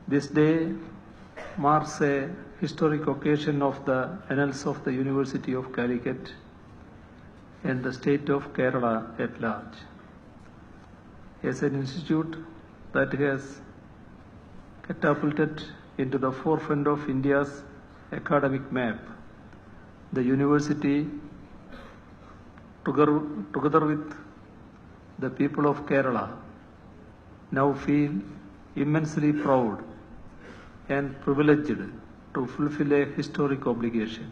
This day marks a historic occasion of the annals of the University of Calicut and the state of Kerala at large. As an institute that has catapulted into the forefront of India's academic map, the university, together with the people of Kerala, now feel immensely proud and privileged to fulfill a historic obligation.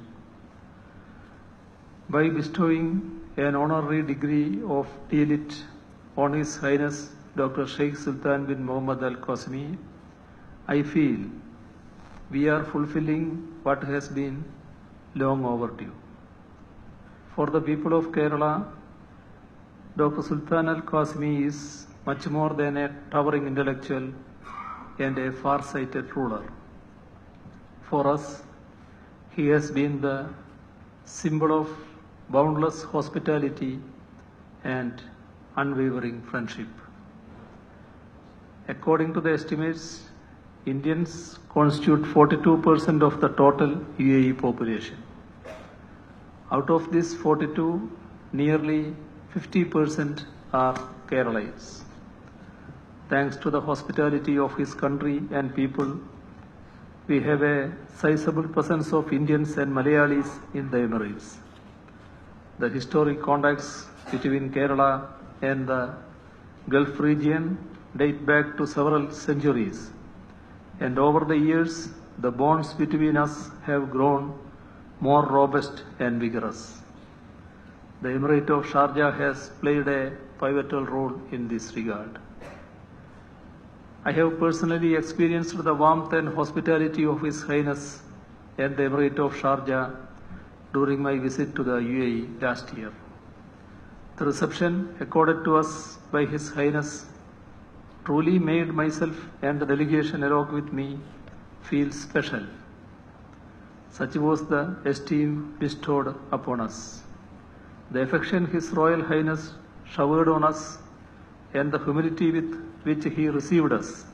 By bestowing an honorary degree of D.Litt on His Highness Dr. Sheikh Sultan bin Muhammad Al-Qasimi, I feel we are fulfilling what has been long overdue. For the people of Kerala, Dr. Sultan Al-Qasimi is much more than a towering intellectual and a far-sighted ruler. For us, he has been the symbol of boundless hospitality and unwavering friendship. According to the estimates, Indians constitute 42% of the total UAE population. Out of this 42, nearly 50% are Keralites. Thanks to the hospitality of his country and people, we have a sizable presence of Indians and Malayalis in the Emirates. The historic contacts between Kerala and the Gulf region date back to several centuries, and over the years, the bonds between us have grown more robust and vigorous. The Emirate of Sharjah has played a pivotal role in this regard. I have personally experienced the warmth and hospitality of His Highness and the Emirate of Sharjah during my visit to the UAE last year. The reception accorded to us by His Highness truly made myself and the delegation along with me feel special. Such was the esteem bestowed upon us. The affection His Royal Highness showered on us and the humility with which he received us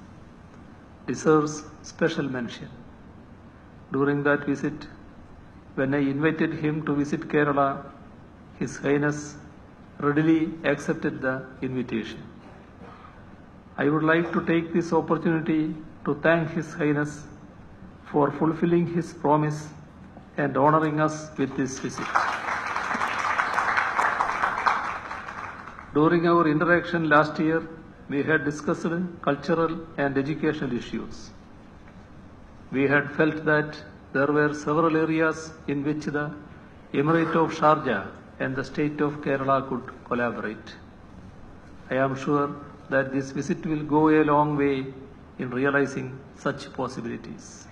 deserves special mention. During that visit, when I invited him to visit Kerala, His Highness readily accepted the invitation. I would like to take this opportunity to thank His Highness for fulfilling his promise and honoring us with this visit. During our interaction last year, we had discussed cultural and educational issues. We had felt that there were several areas in which the Emirate of Sharjah and the state of Kerala could collaborate. I am sure that this visit will go a long way in realizing such possibilities.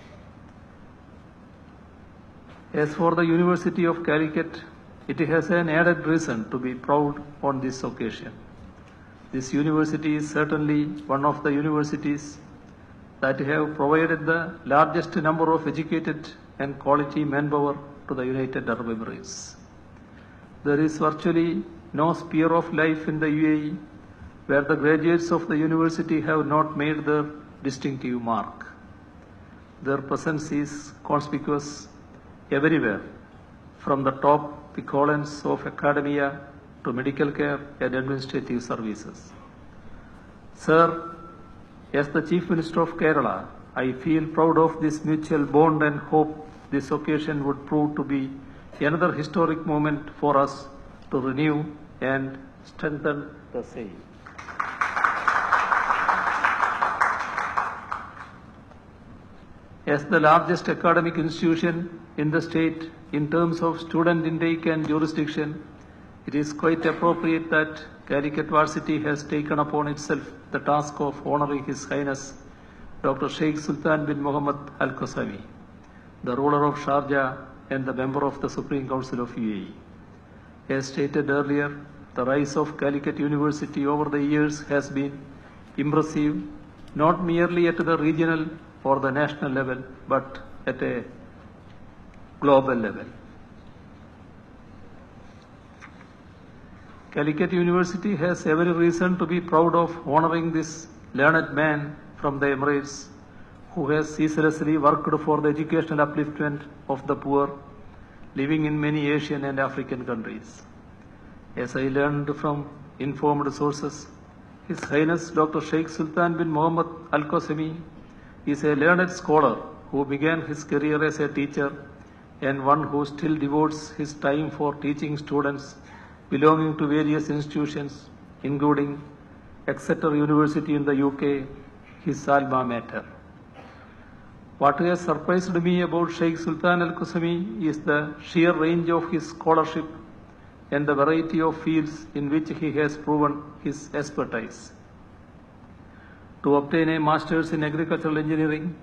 As for the University of Calicut, it has an added reason to be proud on this occasion. This university is certainly one of the universities that have provided the largest number of educated and quality manpower to the United Arab Emirates. There is virtually no sphere of life in the UAE where the graduates of the university have not made their distinctive mark. Their presence is conspicuous everywhere, from the top echelons of academia to medical care and administrative services. Sir, as the Chief Minister of Kerala, I feel proud of this mutual bond and hope this occasion would prove to be another historic moment for us to renew and strengthen the same. As the largest academic institution in the state in terms of student intake and jurisdiction, it is quite appropriate that Calicut University has taken upon itself the task of honoring His Highness Dr. Sheikh Sultan bin Muhammad Al-Qasimi, the ruler of Sharjah and the member of the Supreme Council of UAE. As stated earlier, the rise of Calicut University over the years has been impressive, not merely at the regional or the national level, but at a global level. Calicut University has every reason to be proud of honoring this learned man from the Emirates, who has ceaselessly worked for the educational upliftment of the poor living in many Asian and African countries. As I learned from informed sources, His Highness Dr. Sheikh Sultan bin Muhammad Al-Qasimi is a learned scholar who began his career as a teacher and one who still devotes his time for teaching students belonging to various institutions, including Exeter University in the UK, his alma mater. What has surprised me about Sheikh Sultan Al-Qasimi is the sheer range of his scholarship and the variety of fields in which he has proven his expertise. To obtain a master's in agricultural engineering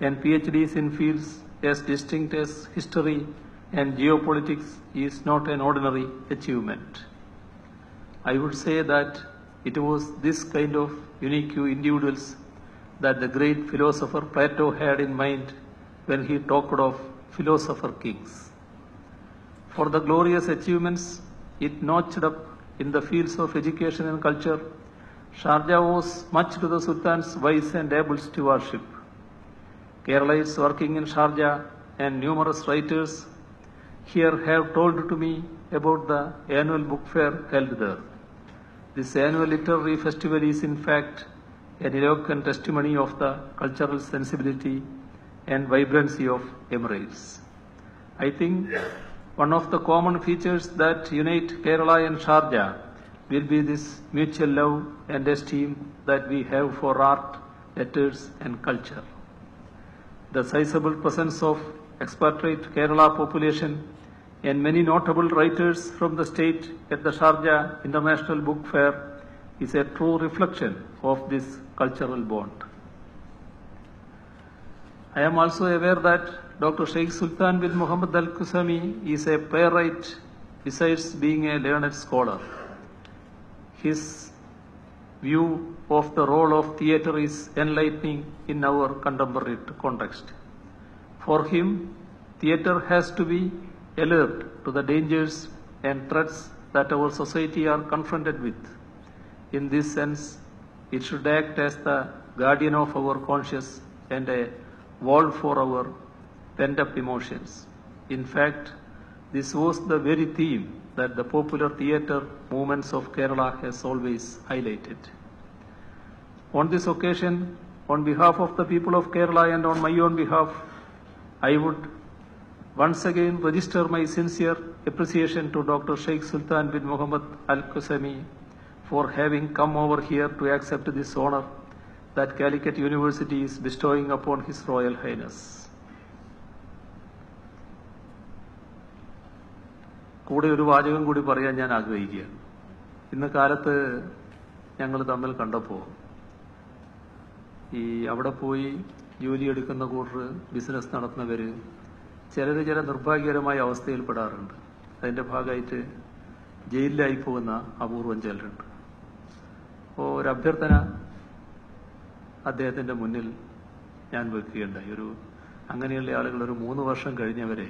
and PhDs in fields as distinct as history and geopolitics is not an ordinary achievement. I would say that it was this kind of unique individuals that the great philosopher Plato had in mind when he talked of philosopher kings. For the glorious achievements it notched up in the fields of education and culture, Sharjah owes much to the Sultan's wise and able stewardship. Keralites working in Sharjah and numerous writers here have told to me about the annual book fair held there. This annual literary festival is in fact an eloquent testimony of the cultural sensibility and vibrancy of Emirates. I think one of the common features that unite Kerala and Sharjah will be this mutual love and esteem that we have for art, letters and culture. The sizable presence of expatriate Kerala population and many notable writers from the state at the Sharjah International Book Fair is a true reflection of this cultural bond. I am also aware that Dr. Sheikh Sultan bin Muhammad Al-Qasimi is a playwright besides being a learned scholar. His view of the role of theatre is enlightening in our contemporary context. For him, theatre has to be alert to the dangers and threats that our society are confronted with. In this sense, it should act as the guardian of our conscience and a wall for our pent-up emotions. In fact, this was the very theme that the popular theatre movements of Kerala has always highlighted. On this occasion, on behalf of the people of Kerala and on my own behalf, I would once again register my sincere appreciation to Dr. Sheikh Sultan bin Muhammad Al-Qasimi for having come over here to accept this honor that Calicut University is bestowing upon His Royal Highness. കൂടെ ഒരു വാചകം കൂടി പറയാൻ ഞാൻ ആഗ്രഹിക്കുകയാണ്. ഇന്ന് കാലത്ത് ഞങ്ങൾ തമ്മിൽ കണ്ടപ്പോൾ ഈ അവിടെ പോയി ജോലിയെടുക്കുന്ന കൂട്ടർ ബിസിനസ് നടത്തുന്നവർ ചില നിർഭാഗ്യകരമായ അവസ്ഥയിൽപ്പെടാറുണ്ട്. അതിൻ്റെ ഭാഗമായിട്ട് ജയിലിലായി പോകുന്ന അപൂർവം ചിലരുണ്ട്. അപ്പോൾ ഒരു അഭ്യർത്ഥന അദ്ദേഹത്തിൻ്റെ മുന്നിൽ ഞാൻ വെക്കുകയുണ്ടായി. അങ്ങനെയുള്ള ആളുകൾ ഒരു 3 വർഷം കഴിഞ്ഞവരെ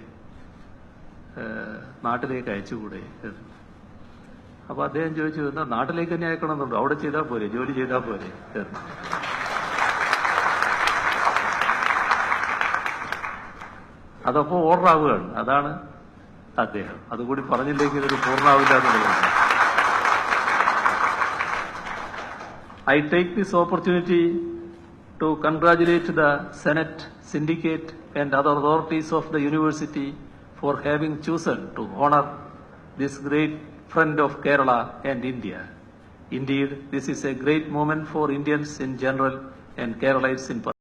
നാട്ടിലേക്ക് അയച്ചുകൂടെ. അപ്പോൾ അദ്ദേഹം ചോദിച്ചു, എന്നാൽ നാട്ടിലേക്ക് തന്നെ അയക്കണമെന്നുണ്ടോ? അവിടെ ചെയ്താൽ പോരെ, ജോലി ചെയ്താൽ പോരെ. അതപ്പോൾ ഓർഡർ ആവുകയാണ്. അതാണ് അദ്ദേഹം. അതുകൂടി പറഞ്ഞില്ലെങ്കിൽ ഇതൊരു പൂർണ്ണാവില്ല എന്നുള്ളതാണ്. I take this opportunity to congratulate the Senate, Syndicate and other authorities of the university for having chosen to honor this great friend of Kerala and India. Indeed, this is a great moment for Indians in general and Keralites in particular.